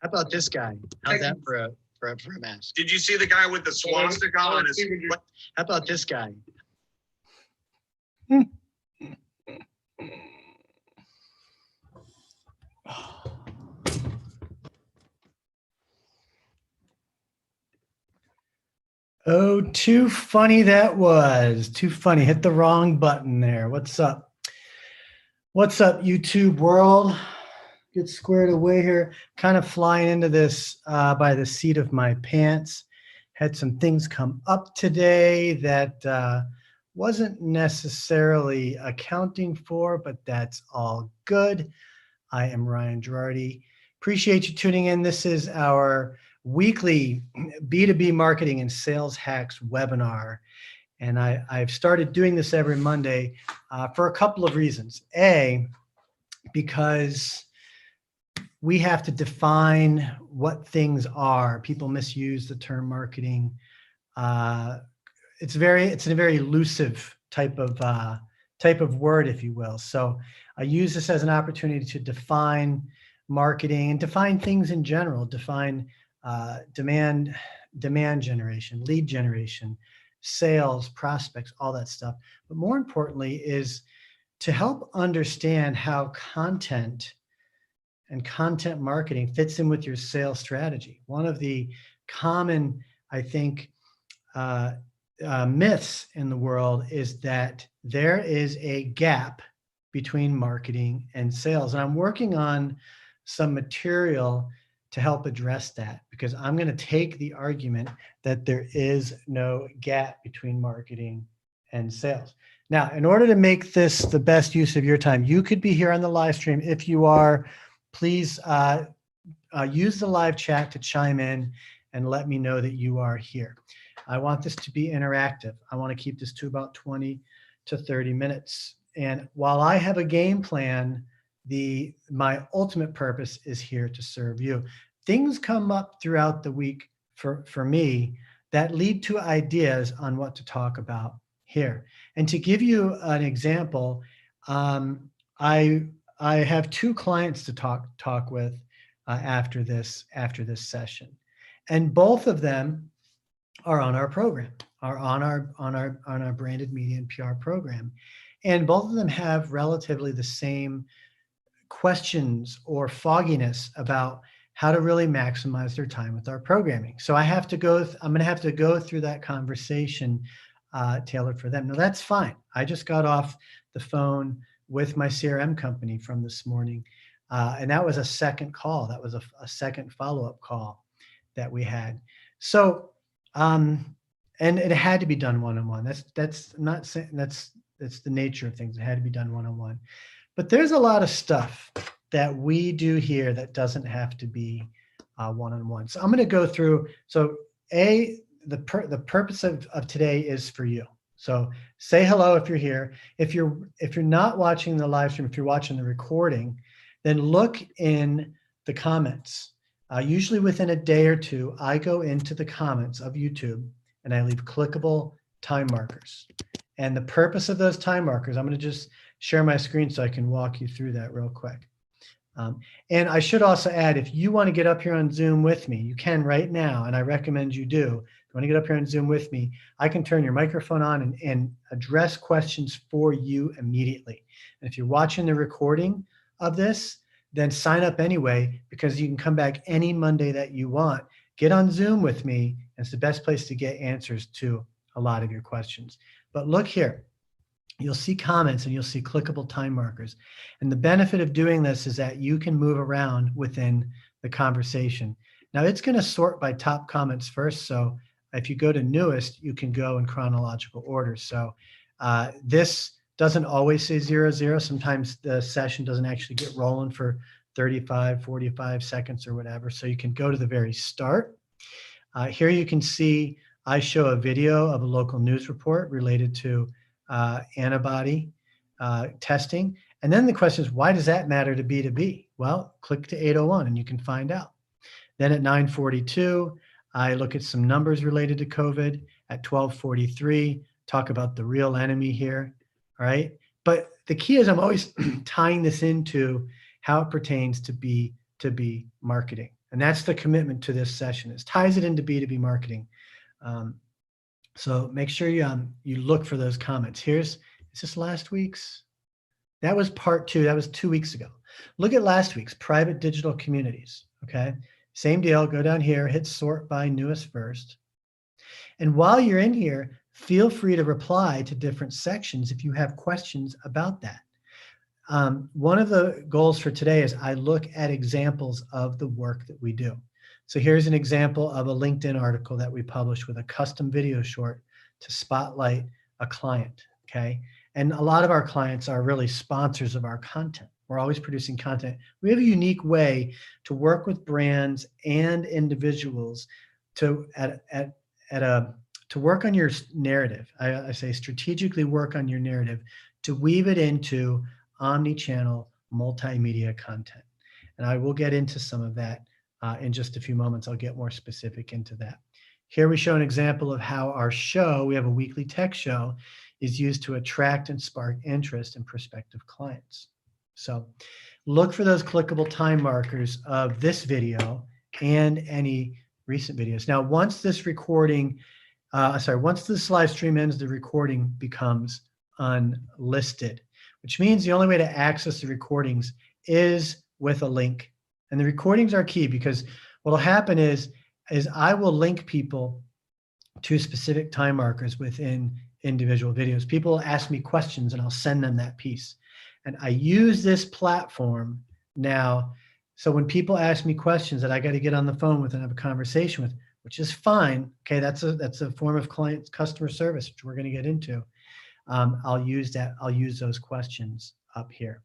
How about this guy? How's that for a mask? Did you see the guy with the swastika on his? How about this guy? Oh, too funny that was. Too funny. Hit the wrong button there. What's up? What's up, YouTube world? Get squared away here. Kind of flying into this by the seat of my pants. Had some things come up today that wasn't necessarily accounting for, but that's all good. I am Ryan Girardi. Appreciate you tuning in. This is our weekly B2B marketing and sales hacks webinar. And I've started doing this every Monday for a couple of reasons. A, because we have to define what things are. People misuse the term marketing. It's a very elusive type of word, if you will. So I use this as an opportunity to define marketing and define things in general, define demand generation, lead generation, sales, prospects, all that stuff. But more importantly is to help understand how content and content marketing fits in with your sales strategy. One of the common, I think, myths in the world is that there is a gap between marketing and sales. And I'm working on some material to help address that, because I'm going to take the argument that there is no gap between marketing and sales. Now, in order to make this the best use of your time, you could be here on the live stream. If you are, please use the live chat to chime in and let me know that you are here. I want this to be interactive. I want to keep this to about 20 to 30 minutes. And while I have a game plan, my ultimate purpose is here to serve you. Things come up throughout the week for me that lead to ideas on what to talk about here. And to give you an example, I have two clients to talk with after this session, and both of them are on our program, are on our branded media and PR program, and both of them have relatively the same questions or fogginess about how to really maximize their time with our programming. So I'm going to have to go through that conversation tailored for them. Now that's fine. I just got off the phone with my CRM company from this morning. And that was a second call. That was a second follow-up call that we had. So, and it had to be done one-on-one. That's the nature of things. It had to be done one-on-one. But there's a lot of stuff that we do here that doesn't have to be one-on-one. So I'm going to go through. So the purpose of today is for you. So say hello if you're here. If you're not watching the live stream, if you're watching the recording, then look in the comments. Usually within a day or two, I go into the comments of YouTube and I leave clickable time markers. And the purpose of those time markers, I'm going to just share my screen so I can walk you through that real quick. And I should also add, if you want to get up here on Zoom with me, you can right now, and I recommend you do. If you want to get up here on Zoom with me, I can turn your microphone on and address questions for you immediately. And if you're watching the recording of this, then sign up anyway, because you can come back any Monday that you want. Get on Zoom with me, and it's the best place to get answers to a lot of your questions. But look here. You'll see comments and you'll see clickable time markers. And the benefit of doing this is that you can move around within the conversation. Now it's going to sort by top comments first. So if you go to newest, you can go in chronological order. So this doesn't always say 00. Sometimes the session doesn't actually get rolling for 35, 45 seconds or whatever. So you can go to the very start Here you can see I show a video of a local news report related to antibody testing. And then the question is, why does that matter to B2B? Well, click to 801 and you can find out. Then at 9:42, I look at some numbers related to COVID. At 12:43, talk about the real enemy here, all right? But the key is I'm always tying this into how it pertains to B2B marketing. And that's the commitment to this session, is ties it into B2B marketing. So make sure you look for those comments. Is this last week's? That was part 2. That was 2 weeks ago. Look at last week's private digital communities, okay? Same deal, go down here, hit sort by newest first. And while you're in here, feel free to reply to different sections if you have questions about that. One of the goals for today is I look at examples of the work that we do. So here's an example of a LinkedIn article that we published with a custom video short to spotlight a client, okay? And a lot of our clients are really sponsors of our content. We're always producing content. We have a unique way to work with brands and individuals to work on your narrative. I say strategically work on your narrative to weave it into omni-channel multimedia content. And I will get into some of that in just a few moments. I'll get more specific into that. Here we show an example of how our show, we have a weekly tech show, is used to attract and spark interest in prospective clients. So look for those clickable time markers of this video and any recent videos. Now, once this recording, once this live stream ends, the recording becomes unlisted, which means the only way to access the recordings is with a link. And the recordings are key because what will happen is I will link people to specific time markers within individual videos. People will ask me questions and I'll send them that piece. And I use this platform now. So when people ask me questions that I got to get on the phone with and have a conversation with, which is fine. Okay, that's a form of customer service, which we're going to get into. I'll use that. I'll use those questions up here.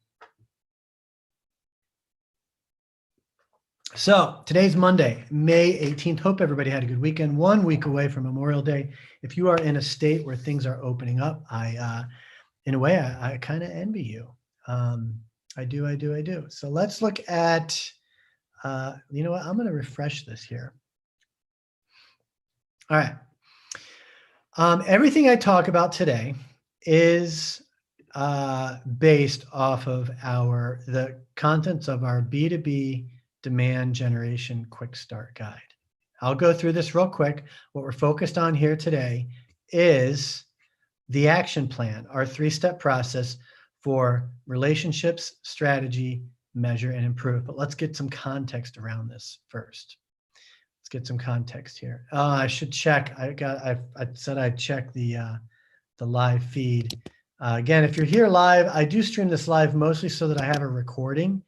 So today's Monday, May 18th. Hope everybody had a good weekend. 1 week away from Memorial Day. If you are in a state where things are opening up, in a way, I kind of envy you. I do. So let's look at, you know what? I'm going to refresh this here. All right. Everything I talk about today is based off of the contents of our B2B demand generation quick start guide. I'll go through this real quick. What we're focused on here today is the action plan, our 3-step process for relationships, strategy, measure, and improve. But let's get some context around this first. Let's get some context here. I should check. I said I'd check the live feed. Again, if you're here live, I do stream this live mostly so that I have a recording.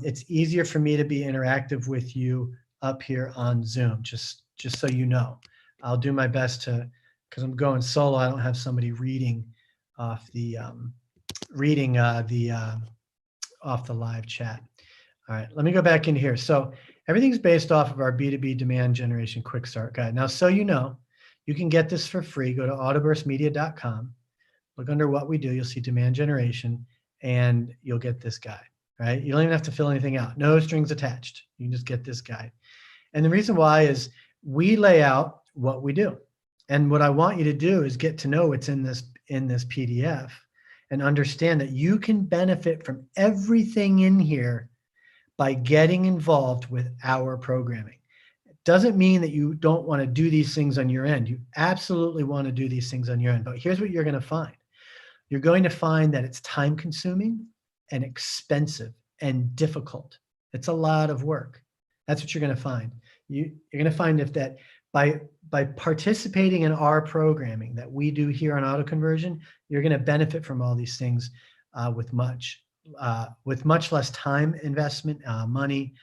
It's easier for me to be interactive with you up here on Zoom, just so you know. I'll do my best to, because I'm going solo, I don't have somebody reading off the off the live chat. All right, let me go back in here. So everything's based off of our B2B demand generation quick start guide. Now, so you know, you can get this for free. Go to autoburstmedia.com, look under what we do, you'll see demand generation, and you'll get this guide. Right? You don't even have to fill anything out. No strings attached. You can just get this guide. And the reason why is we lay out what we do. And what I want you to do is get to know what's in this PDF and understand that you can benefit from everything in here by getting involved with our programming. It doesn't mean that you don't want to do these things on your end. You absolutely want to do these things on your end. But here's what you're going to find. You're going to find that it's time consuming and expensive and difficult. It's a lot of work. That's what you're going to find. You're going to find that by participating in our programming that we do here on auto conversion, you're going to benefit from all these things with much less time investment, money.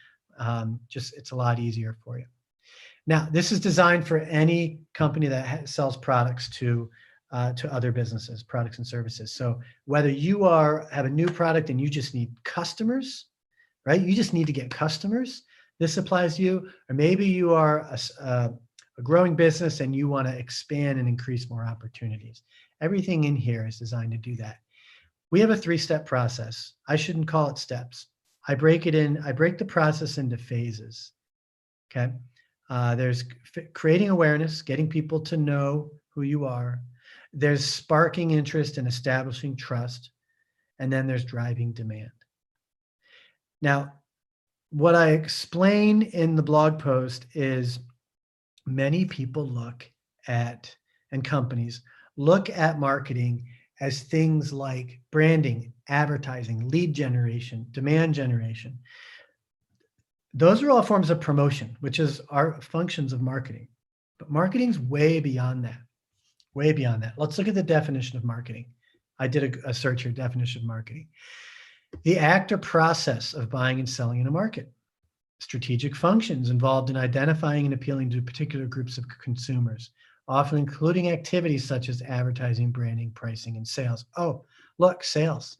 It's a lot easier for you. Now, this is designed for any company that sells products to other businesses, products and services. So whether you have a new product and you just need customers, right? You just need to get customers. this applies to you. Or maybe you are a growing business and you want to expand and increase more opportunities. Everything in here is designed to do that. We have a 3-step process. I shouldn't call it steps. I break the process into phases. Okay. There's creating awareness, getting people to know who you are. There's sparking interest and establishing trust. And then there's driving demand. Now, what I explain in the blog post is many people look at, and companies look at marketing as things like branding, advertising, lead generation, demand generation. Those are all forms of promotion, which is our functions of marketing. But marketing's way beyond that, way beyond that. Let's look at the definition of marketing. I did a search here, definition of marketing. The act or process of buying and selling in a market. Strategic functions involved in identifying and appealing to particular groups of consumers, often including activities such as advertising, branding, pricing, and sales. Oh, look, sales.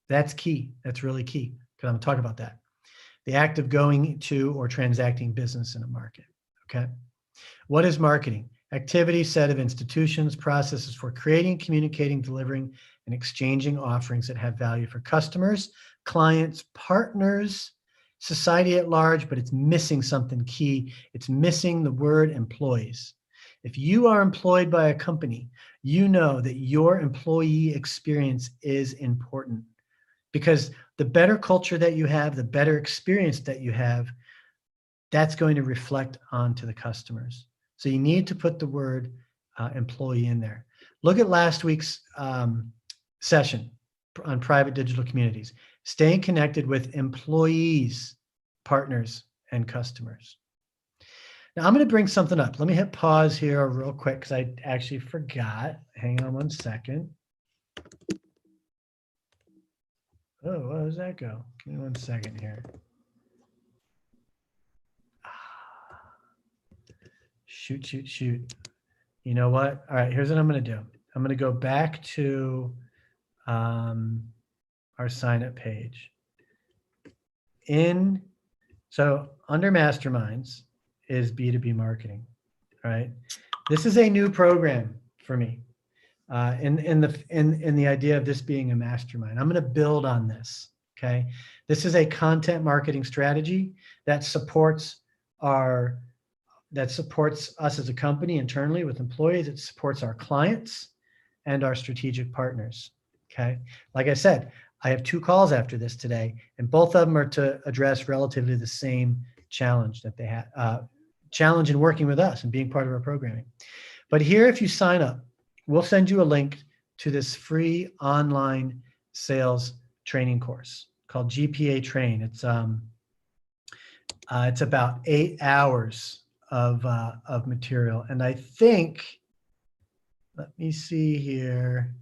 That's key. That's really key, because I'm going to talk about that. The act of going to or transacting business in a market. Okay. What is marketing? Activity, set of institutions, processes for creating, communicating, delivering, and exchanging offerings that have value for customers, clients, partners, society at large, but it's missing something key. It's missing the word employees. If you are employed by a company, you know that your employee experience is important, because the better culture that you have, the better experience that you have, that's going to reflect onto the customers. So you need to put the word employee in there. Look at last week's session on private digital communities, staying connected with employees, partners, and customers. Now I'm going to bring something up. Let me hit pause here real quick because I actually forgot. Hang on one second. Oh, where does that go? Give me one second here. Shoot. You know what? All right, here's what I'm going to do. I'm going to go back to our sign up page. So under masterminds is B2B marketing, right? This is a new program for me in the idea of this being a mastermind. I'm going to build on this, okay? This is a content marketing strategy that supports us as a company internally with employees. It supports our clients and our strategic partners, okay? Like I said, I have 2 calls after this today, and both of them are to address relatively the same challenge that they had, challenge in working with us and being part of our programming. But here, if you sign up, we'll send you a link to this free online sales training course called GPA Train. It's about 8 hours of material. And I think, let me see here.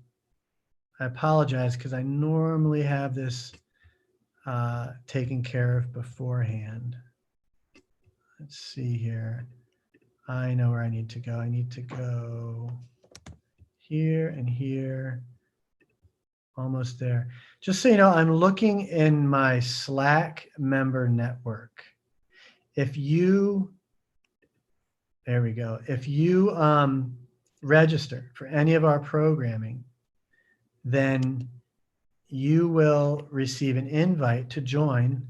I apologize because I normally have this taken care of beforehand. Let's see here. I know where I need to go. I need to go here and here. Almost there. Just so you know, I'm looking in my Slack member network. There we go. If you register for any of our programming, then you will receive an invite to join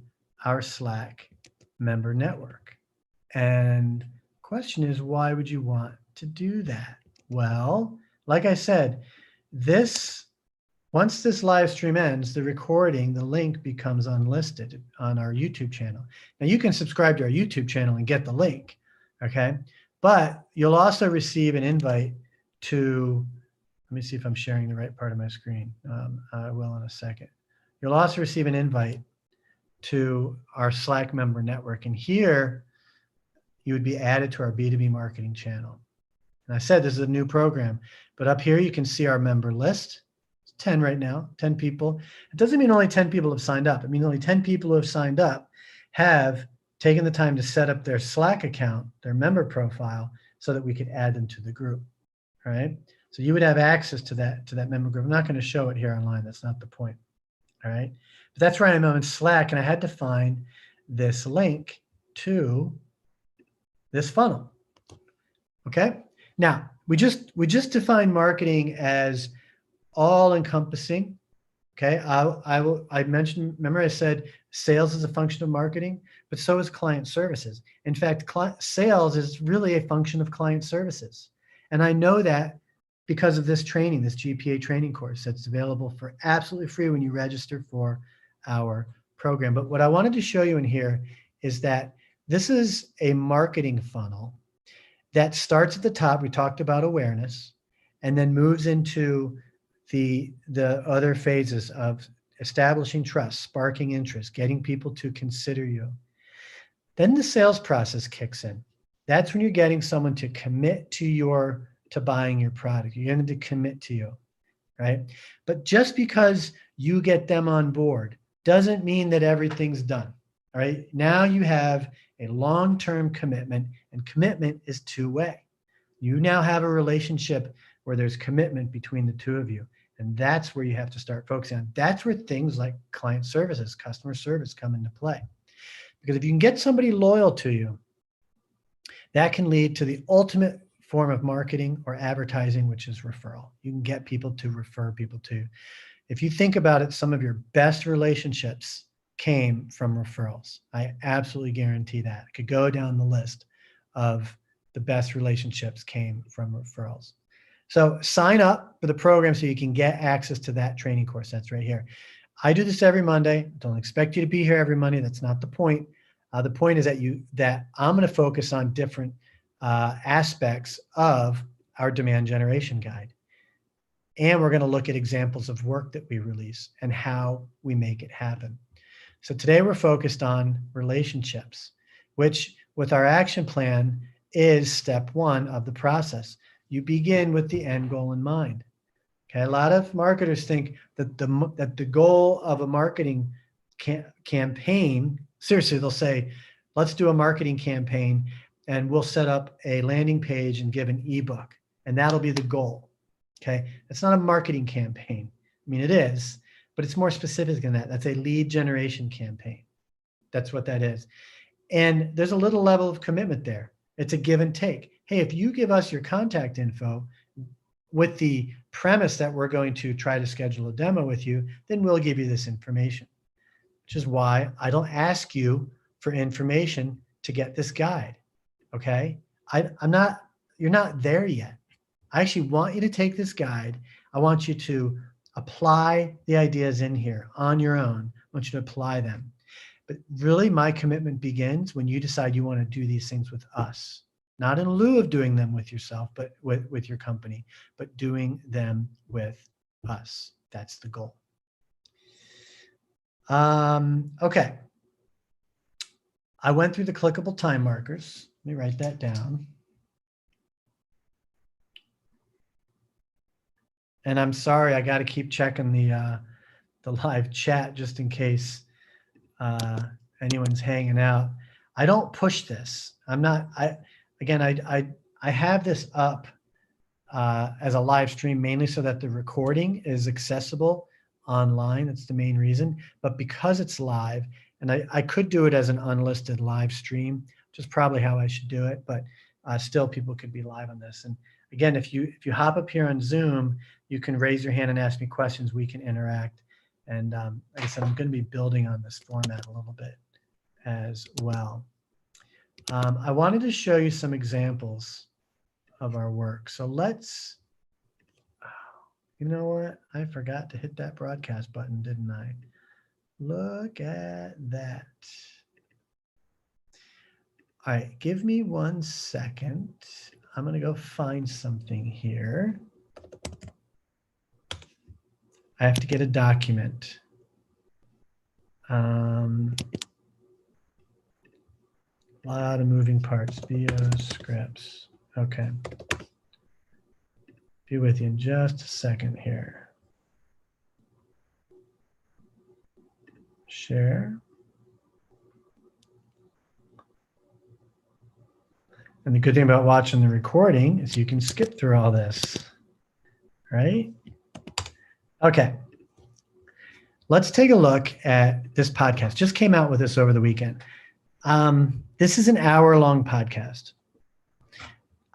our Slack member network. And question is, why would you want to do that? Well, like I said, once this live stream ends, the recording, the link becomes unlisted on our YouTube channel. Now you can subscribe to our YouTube channel and get the link, okay? But you'll also receive an invite to, let me see if I'm sharing the right part of my screen. I will in a second. You'll also receive an invite to our Slack member network. And here you would be added to our B2B marketing channel. And I said this is a new program, but up here you can see our member list. It's 10 right now, 10 people. It doesn't mean only 10 people have signed up. It means only 10 people who have signed up have taken the time to set up their Slack account, their member profile, so that we could add them to the group, all right? So you would have access to that member group. I'm not going to show it here online. That's not the point, all right? But that's where I am in Slack, and I had to find this link to this funnel. Okay. Now we just defined marketing as all encompassing. Okay. I mentioned, remember I said sales is a function of marketing, but so is client services. In fact, sales is really a function of client services. And I know that because of this training, this GPA training course that's available for absolutely free when you register for our program. But what I wanted to show you in here is that this is a marketing funnel that starts at the top. We talked about awareness, and then moves into the other phases of establishing trust, sparking interest, getting people to consider you. Then the sales process kicks in. That's when you're getting someone to commit to buying your product. You're going to commit to you, right? But just because you get them on board doesn't mean that everything's done. All right. Now you have a long-term commitment, and commitment is two-way. You now have a relationship where there's commitment between the two of you. And that's where you have to start focusing on. That's where things like client services, customer service come into play. Because if you can get somebody loyal to you, that can lead to the ultimate form of marketing or advertising, which is referral. You can get people to refer people to you. If you think about it, some of your best relationships came from referrals. I absolutely guarantee that. I could go down the list of the best relationships came from referrals. So sign up for the program so you can get access to that training course. That's right here. I do this every Monday. Don't expect you to be here every Monday. That's not the point. The point is that I'm going to focus on different aspects of our demand generation guide. And we're going to look at examples of work that we release and how we make it happen. So today we're focused on relationships, which with our action plan is step one of the process. You begin with the end goal in mind. Okay, a lot of marketers think that the goal of a marketing campaign, seriously, they'll say, let's do a marketing campaign and we'll set up a landing page and give an ebook, and that'll be the goal. Okay, that's not a marketing campaign. I mean, it is, but it's more specific than that. That's a lead generation campaign. That's what that is. And there's a little level of commitment there. It's a give and take. Hey, if you give us your contact info with the premise that we're going to try to schedule a demo with you, then we'll give you this information, which is why I don't ask you for information to get this guide. Okay. You're not there yet. I actually want you to take this guide. I want you to apply the ideas in here on your own. I want you to apply them. But really, my commitment begins when you decide you want to do these things with us, not in lieu of doing them with yourself, but with your company, but doing them with us. That's the goal. Okay. I went through the clickable time markers. Let me write that down. And I'm sorry, I got to keep checking the live chat just in case anyone's hanging out. I don't push this. I have this up as a live stream mainly so that the recording is accessible online. That's the main reason. But because it's live, and I could do it as an unlisted live stream, which is probably how I should do it, but still people could be live on this. And again, if you hop up here on Zoom, you can raise your hand and ask me questions. We can interact. And like I said, I'm going to be building on this format a little bit as well. I wanted to show you some examples of our work. So let's, you know what? I forgot to hit that broadcast button, didn't I? Look at that. All right, give me 1 second. I'm going to go find something here. I have to get a document. A lot of moving parts, BO scripts. Okay. Be with you in just a second here. Share. And the good thing about watching the recording is you can skip through all this, right? Okay. Let's take a look at this podcast. Just came out with this over the weekend. This is an hour-long podcast.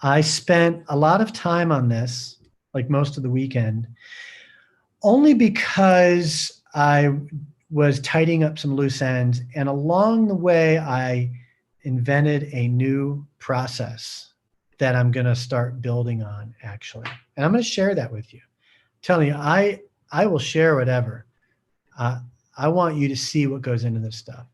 I spent a lot of time on this, like most of the weekend, only because I was tidying up some loose ends. And along the way, I invented a new process that I'm going to start building on, actually. And I'm going to share that with you. I'm telling you, I will share whatever. I want you to see what goes into this stuff.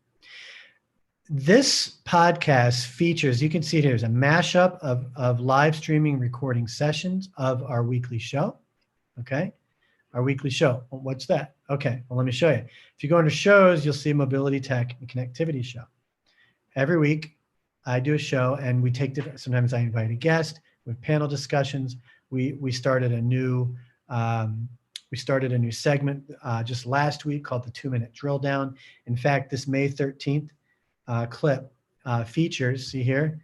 This podcast features, you can see it here, is a mashup of live streaming recording sessions of our weekly show. Okay. Our weekly show. Well, what's that? Okay. Well, let me show you. If you go under shows, you'll see mobility, tech, and connectivity show. Every week I do a show and we take sometimes I invite a guest with panel discussions. We started a new segment just last week called the 2-minute drill down. In fact, this May 13th clip features, see here,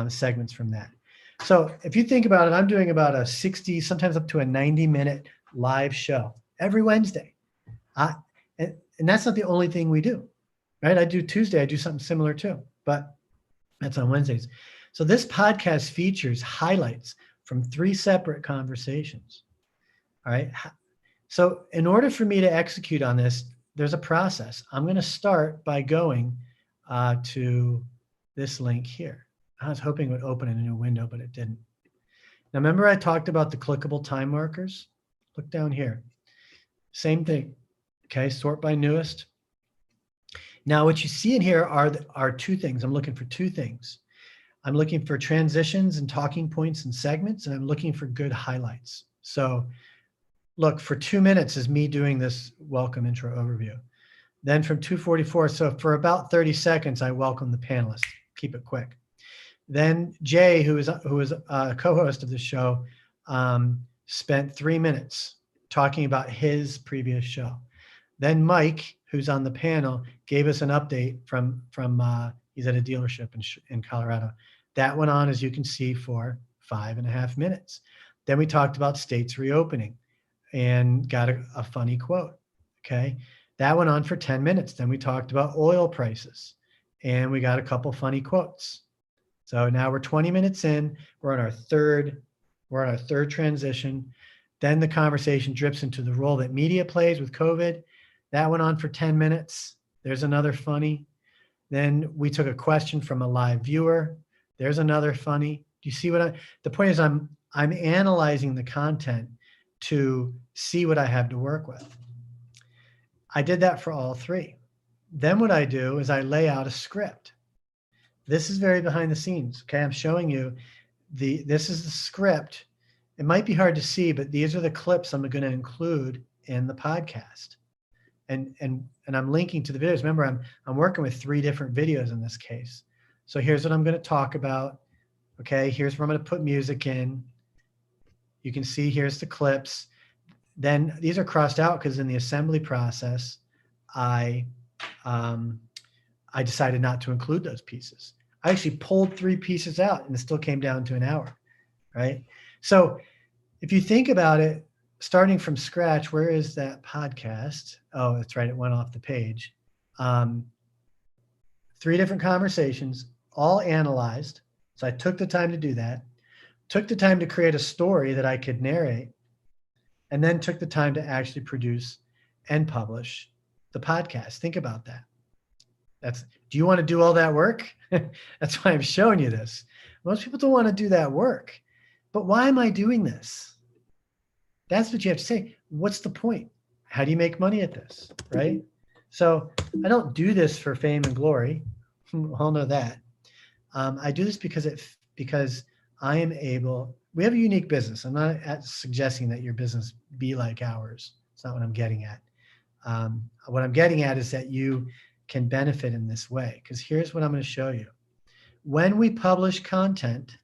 segments from that. So if you think about it, I'm doing about a 60, sometimes up to a 90-minute live show every Wednesday. And that's not the only thing we do, right? I do Tuesday, I do something similar too, but that's on Wednesdays. So this podcast features highlights from 3 separate conversations, all right? So in order for me to execute on this, there's a process. I'm going to start by going to this link here. I was hoping it would open in a new window, but it didn't. Now, remember I talked about the clickable time markers? Look down here. Same thing. Okay, sort by newest. Now, what you see in here are 2 things. I'm looking for 2 things. I'm looking for transitions and talking points and segments, and I'm looking for good highlights. So look, for 2 minutes is me doing this welcome intro overview. Then from 2:44, so for about 30 seconds, I welcome the panelists. Keep it quick. Then Jay, who is a co-host of the show, spent 3 minutes talking about his previous show. Then Mike, who's on the panel, gave us an update from he's at a dealership in Colorado. That went on, as you can see, for 5.5 minutes. Then we talked about states reopening and got a funny quote. Okay. That went on for 10 minutes. Then we talked about oil prices and we got a couple funny quotes. So now we're 20 minutes in, we're on our third transition. Then the conversation drips into the role that media plays with COVID. That went on for 10 minutes. There's another funny. Then we took a question from a live viewer. There's another funny. Do you see what the point is I'm analyzing the content to see what I have to work with. I did that for all 3. Then what I do is I lay out a script. This is very behind the scenes. Okay, I'm showing you this is the script. It might be hard to see, but these are the clips I'm going to include in the podcast. And I'm linking to the videos. Remember, I'm working with 3 different videos in this case. So here's what I'm going to talk about. Okay, here's where I'm going to put music in. You can see here's the clips. Then these are crossed out because in the assembly process, I decided not to include those pieces. I actually pulled 3 pieces out and it still came down to an hour, right? So if you think about it, starting from scratch, where is that podcast? Oh, that's right, it went off the page. 3 different conversations, all analyzed. So I took the time to do that, took the time to create a story that I could narrate, and then took the time to actually produce and publish the podcast. Think about that. Do you want to do all that work? That's why I'm showing you this. Most people don't want to do that work. But why am I doing this? That's what you have to say. What's the point? How do you make money at this, right? So I don't do this for fame and glory. We all know that. I do this because I am able. We have a unique business. I'm not suggesting that your business be like ours. It's not what I'm getting at. What I'm getting at is that you can benefit in this way, because here's what I'm going to show you. When we publish content,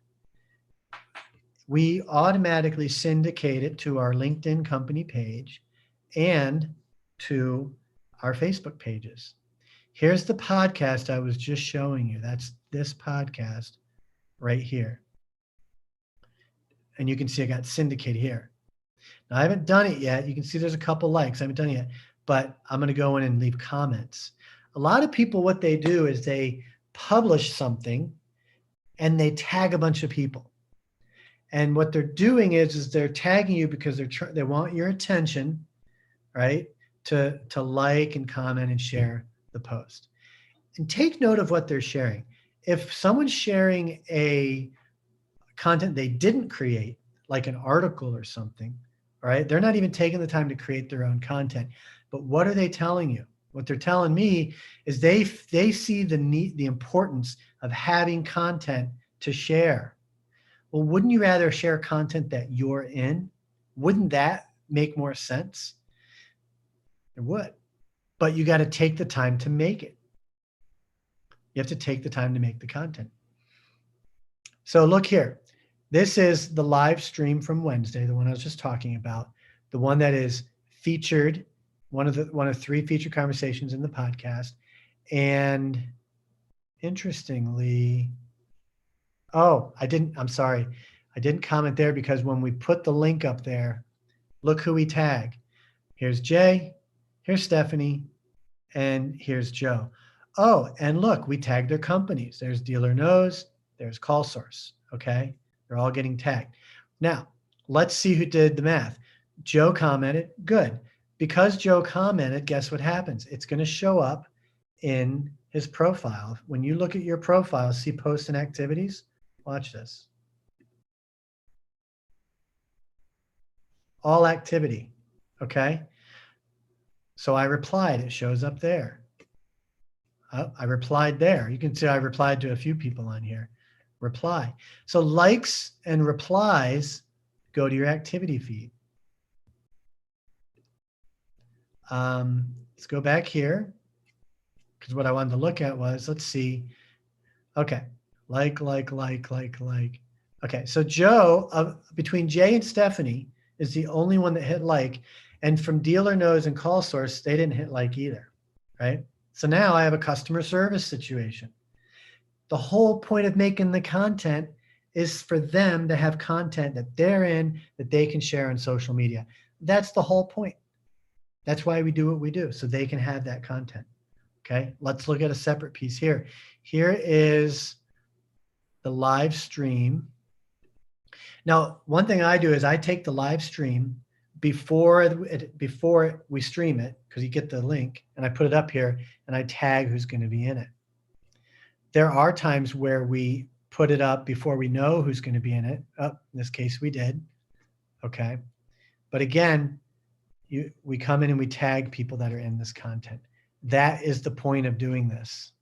we automatically syndicate it to our LinkedIn company page and to our Facebook pages. Here's the podcast I was just showing you. That's this podcast right here. And you can see I got syndicated here. Now, I haven't done it yet. You can see there's a couple likes. I haven't done it yet, but I'm going to go in and leave comments. A lot of people, what they do is they publish something and they tag a bunch of people. And what they're doing is they're tagging you because they want your attention, right? To like and comment and share the post. And take note of what they're sharing. If someone's sharing a content they didn't create, like an article or something, all right, they're not even taking the time to create their own content. But what are they telling you? What they're telling me is they see the importance of having content to share. Well, wouldn't you rather share content that you're in? Wouldn't that make more sense? It would. But you got to take the time to make it. You have to take the time to make the content. So look here. This is the live stream from Wednesday, the one I was just talking about, the one that is featured, one of 3 featured conversations in the podcast. And interestingly, I'm sorry. I didn't comment there because when we put the link up there, look who we tag. Here's Jay, here's Stephanie, and here's Joe. Oh, and look, we tagged their companies. There's Dealer Knows, there's Call Source, okay? They're all getting tagged. Now, let's see who did the math. Joe commented, good. Because Joe commented, guess what happens? It's going to show up in his profile. When you look at your profile, see posts and activities, watch this. All activity, okay? So I replied, it shows up there. I replied there. You can see I replied to a few people on here. Reply. So likes and replies go to your activity feed. Let's go back here because what I wanted to look at was, let's see. Okay, like. Okay, so Joe, between Jay and Stephanie, is the only one that hit like. And from Dealer Knows and Call Source, they didn't hit like either, right? So now I have a customer service situation. The whole point of making the content is for them to have content that they're in that they can share on social media. That's the whole point. That's why we do what we do, so they can have that content. Okay, let's look at a separate piece here. Here is the live stream. Now, one thing I do is I take the live stream before we stream it, because you get the link, and I put it up here and I tag who's going to be in it. There are times where we put it up before we know who's going to be in it. Oh, in this case, we did. Okay. But again, we come in and we tag people that are in this content. That is the point of doing this.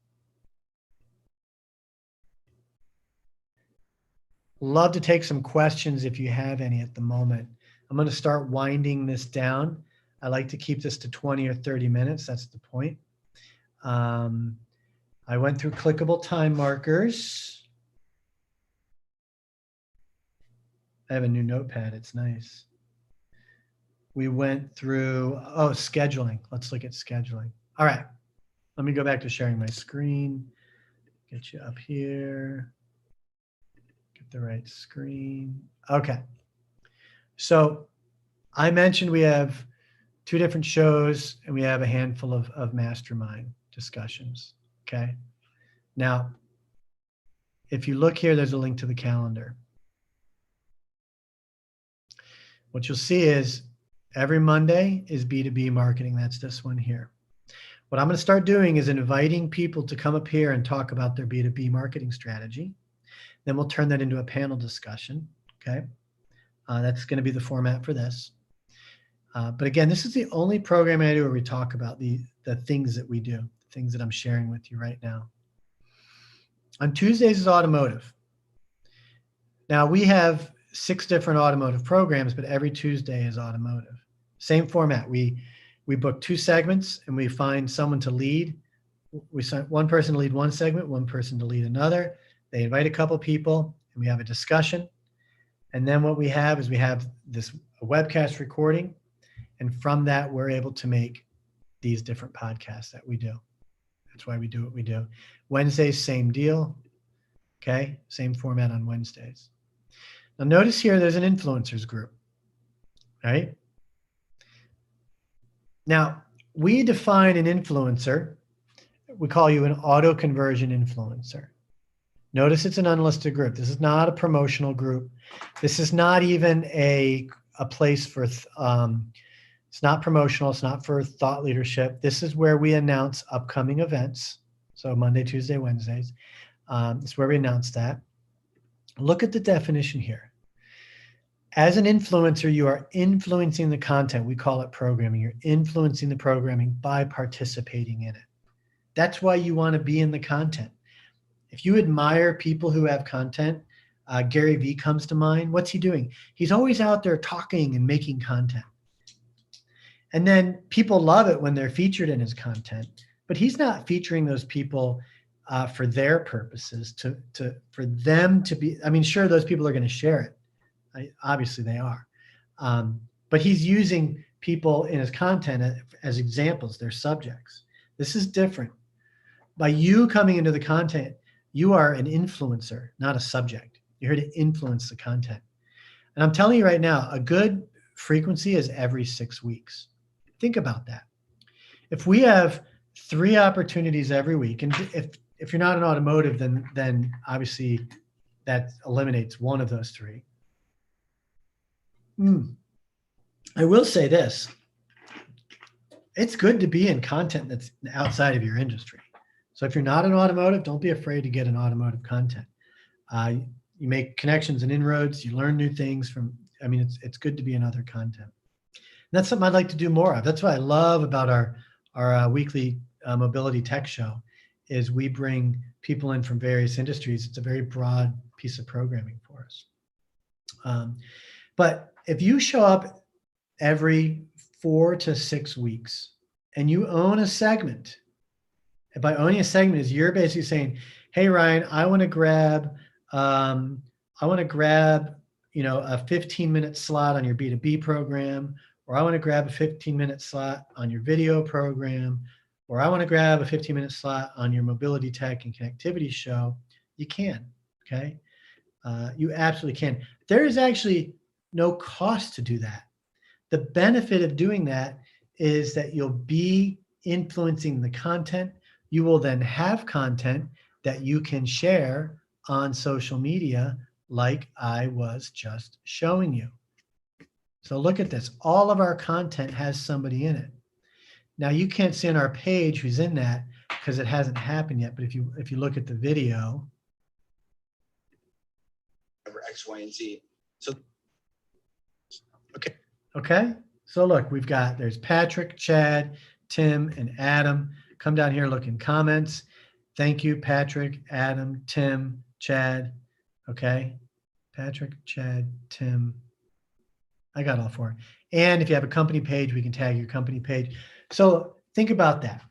Love to take some questions if you have any at the moment. I'm going to start winding this down. I like to keep this to 20 or 30 minutes. That's the point. I went through clickable time markers. I have a new notepad. It's nice. We went through, scheduling. Let's look at scheduling. All right. Let me go back to sharing my screen. Get you up here. Get the right screen. Okay. So I mentioned we have 2 different shows and we have a handful of mastermind discussions. Okay. Now, if you look here, there's a link to the calendar. What you'll see is every Monday is B2B marketing. That's this one here. What I'm going to start doing is inviting people to come up here and talk about their B2B marketing strategy. Then we'll turn that into a panel discussion. Okay. That's going to be the format for this. But again, this is the only program I do where we talk about the things that we do, the things that I'm sharing with you right now. On Tuesdays is automotive. Now we have 6 different automotive programs, but every Tuesday is automotive. Same format. We book 2 segments and we find someone to lead. We send one person to lead one segment, one person to lead another. They invite a couple people and we have a discussion. And then what we have is we have this webcast recording. And from that, we're able to make these different podcasts that we do. That's why we do what we do. Wednesdays, same deal. Okay, same format on Wednesdays. Now notice here, there's an influencers group, right? Now, we define an influencer. we call you an auto conversion influencer. Notice it's an unlisted group. This is not a promotional group. This is not even a place for, it's not promotional. It's not for thought leadership. This is where we announce upcoming events. So Monday, Tuesday, Wednesdays. It's where we announce that. Look at the definition here. As an influencer, you are influencing the content. We call it programming. You're influencing the programming by participating in it. That's why you want to be in the content. If you admire people who have content, Gary Vee comes to mind. What's he doing? He's always out there talking and making content. And then people love it when they're featured in his content, but he's not featuring those people for their purposes, for them to be, I mean, sure, those people are going to share it. Obviously they are. But he's using people in his content as examples, they're subjects. This is different. By you coming into the content, you are an influencer, not a subject. You're here to influence the content. And I'm telling you right now, a good frequency is every 6 weeks. Think about that. If we have 3 opportunities every week, and if you're not in automotive, then obviously that eliminates one of those 3. I will say this. It's good to be in content that's outside of your industry. So if you're not in automotive, don't be afraid to get in automotive content. You make connections and inroads. You learn new things from, I mean, it's good to be in other content. And that's something I'd like to do more of. That's what I love about our weekly mobility tech show is we bring people in from various industries. It's a very broad piece of programming for us. But if you show up every 4 to 6 weeks and you own a segment, and by owning a segment is you're basically saying, hey, Ryan, I want to grab, a 15-minute slot on your B2B program, or I want to grab a 15-minute slot on your video program, or I want to grab a 15-minute slot on your mobility tech and connectivity show. You can, okay? You absolutely can. There is actually no cost to do that. The benefit of doing that is that you'll be influencing the content. You will then have content that you can share on social media like I was just showing you. So look at this. All of our content has somebody in it. Now you can't see on our page who's in that because it hasn't happened yet. But if you look at the video. X, Y, and Z. So, Okay. So look, there's Patrick, Chad, Tim, and Adam. Come down here, look in comments. Thank you, Patrick, Adam, Tim, Chad. Okay. Patrick, Chad, Tim. I got all 4. And if you have a company page, we can tag your company page. So think about that.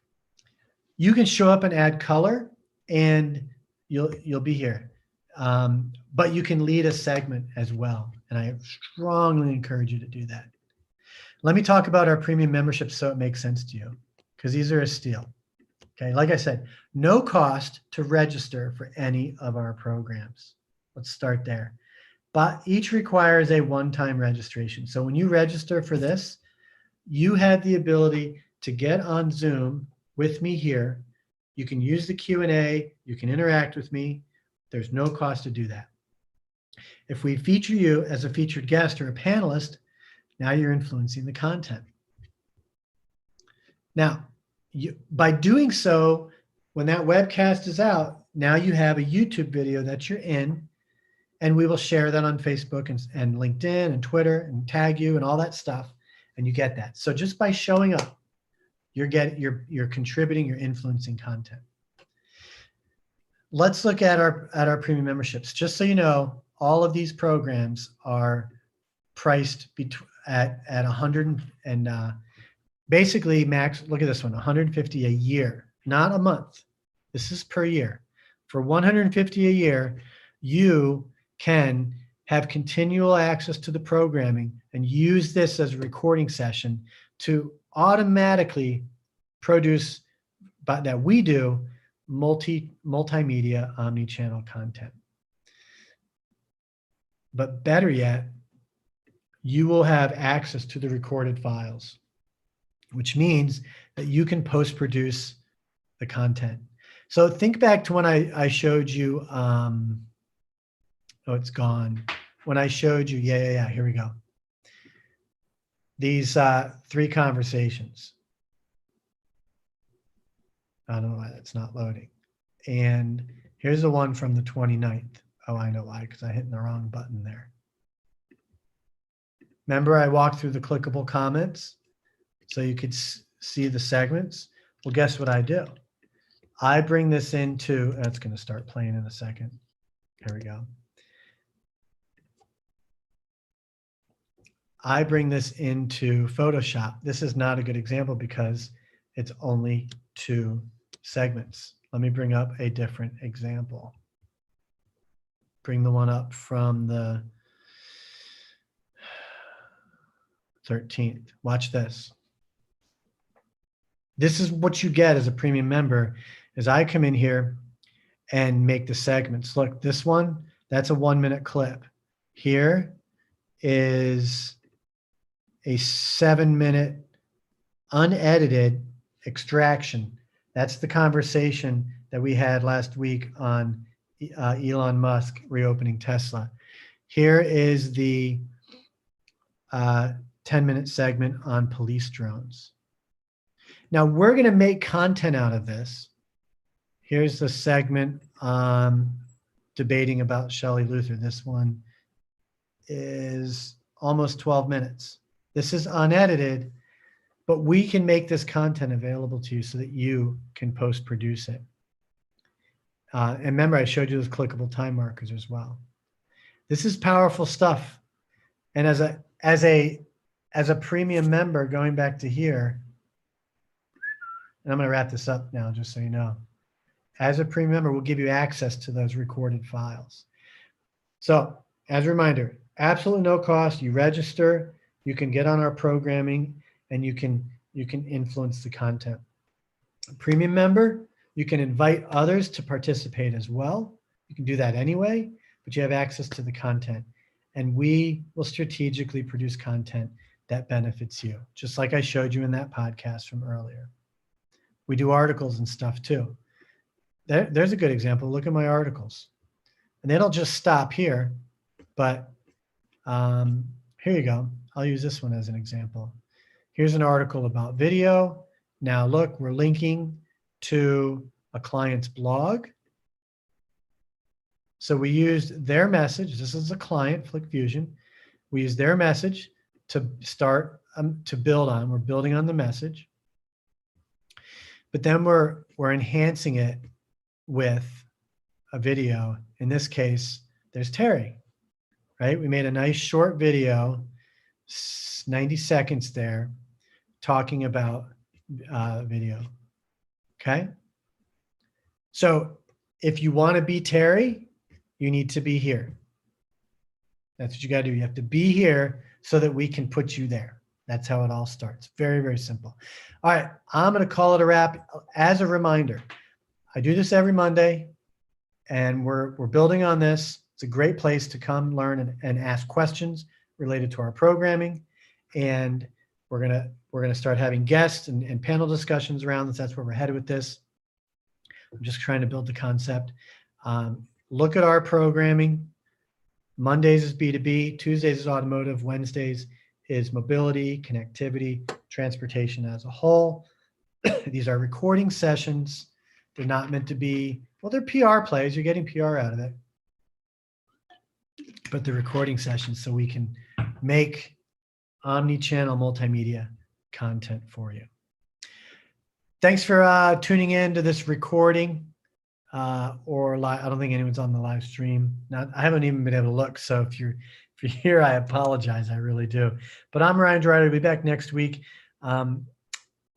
You can show up and add color and you'll be here. But you can lead a segment as well. And I strongly encourage you to do that. Let me talk about our premium memberships so it makes sense to you, because these are a steal. Okay, like I said, no cost to register for any of our programs. Let's start there. But each requires a one-time registration. So when you register for this, you have the ability to get on Zoom with me here. You can use the Q&A. You can interact with me. There's no cost to do that. If we feature you as a featured guest or a panelist, now you're influencing the content. Now, by doing so, when that webcast is out, now you have a YouTube video that you're in, and we will share that on Facebook and LinkedIn and Twitter and tag you and all that stuff, and you get that. So just by showing up, you're contributing, you're influencing content. Let's look at our premium memberships. Just so you know, all of these programs are priced at 100 and basically max. Look at this one, 150 a year, not a month. This is per year. For 150 a year, you can have continual access to the programming and use this as a recording session to automatically produce, but that we do, multimedia omni-channel content. But better yet, you will have access to the recorded files, which means that you can post-produce the content. So think back to when I showed you, oh, it's gone. When I showed you, yeah, here we go. These 3 conversations. I don't know why that's not loading. And here's the one from the 29th. Oh, I know why, because I hit the wrong button there. Remember I walked through the clickable comments so you could see the segments? Well, guess what I do? I bring this into, that's going to start playing in a second. Here we go. I bring this into Photoshop. This is not a good example because it's only 2 segments. Let me bring up a different example. Bring the one up from the 13th. Watch this. This is what you get as a premium member is I come in here and make the segments. Look, this one, that's a 1-minute clip. Here is a 7-minute unedited extraction. That's the conversation that we had last week on Elon Musk reopening Tesla. Here is the 10-minute segment on police drones. Now we're going to make content out of this. Here's the segment debating about Shelley Luther. This one is almost 12 minutes. This is unedited, but we can make this content available to you so that you can post-produce it. And remember, I showed you those clickable time markers as well. This is powerful stuff. And as a premium member, going back to here, and I'm going to wrap this up now, just so you know. As a premium member, we'll give you access to those recorded files. So, as a reminder, absolutely no cost. You register, you can get on our programming, and you can influence the content. A premium member, you can invite others to participate as well. You can do that anyway, but you have access to the content. And we will strategically produce content that benefits you, just like I showed you in that podcast from earlier. We do articles and stuff too. There's a good example. Look at my articles. And they don't just stop here, but here you go. I'll use this one as an example. Here's an article about video. Now look, we're linking to a client's blog. So we used their message. This is a client, Flick Fusion. We used their message to start, to build on. We're building on the message. But then we're enhancing it with a video. In this case, there's Terry, right? We made a nice short video, 90 seconds there, talking about video, okay? So if you want to be Terry, you need to be here. That's what you got to do. You have to be here so that we can put you there. That's how it all starts. Very, very simple. All right, I'm going to call it a wrap. As a reminder, I do this every Monday, and we're building on this. It's a great place to come learn and ask questions related to our programming. And we're gonna start having guests and panel discussions around this. That's where we're headed with this. I'm just trying to build the concept. Look at our programming. Mondays is B2B, Tuesdays is automotive, Wednesdays is mobility, connectivity, transportation as a whole. These are recording sessions. They're not meant to be, well, they're PR plays. You're getting PR out of it. But they're recording sessions so we can make omni-channel multimedia content for you. Thanks for tuning in to this recording or live. I don't think anyone's on the live stream. I haven't even been able to look. So if you're here, I apologize. I really do. But I'm Ryan Drider. I'll be back next week.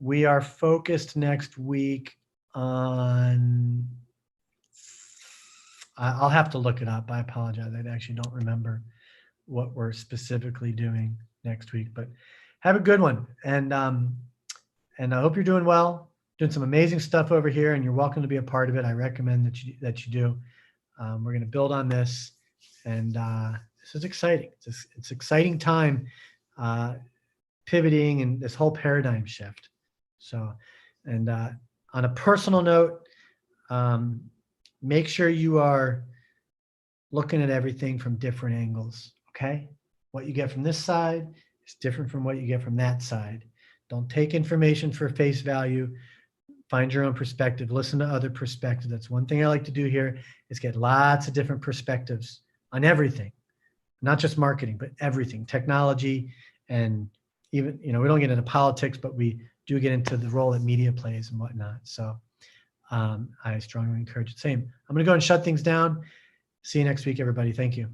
We are focused next week on, I'll have to look it up. I apologize. I actually don't remember what we're specifically doing next week, but have a good one. And I hope you're doing well, doing some amazing stuff over here, and you're welcome to be a part of it. I recommend that you do. We're going to build on this, and this is exciting. It's exciting time pivoting and this whole paradigm shift. So, and on a personal note, make sure you are looking at everything from different angles, okay? What you get from this side is different from what you get from that side. Don't take information for face value. Find your own perspective. Listen to other perspectives. That's one thing I like to do here is get lots of different perspectives on everything, not just marketing, but everything, technology, and even, we don't get into politics, but we do get into the role that media plays and whatnot. So I strongly encourage the same. I'm going to go and shut things down. See you next week, everybody. Thank you.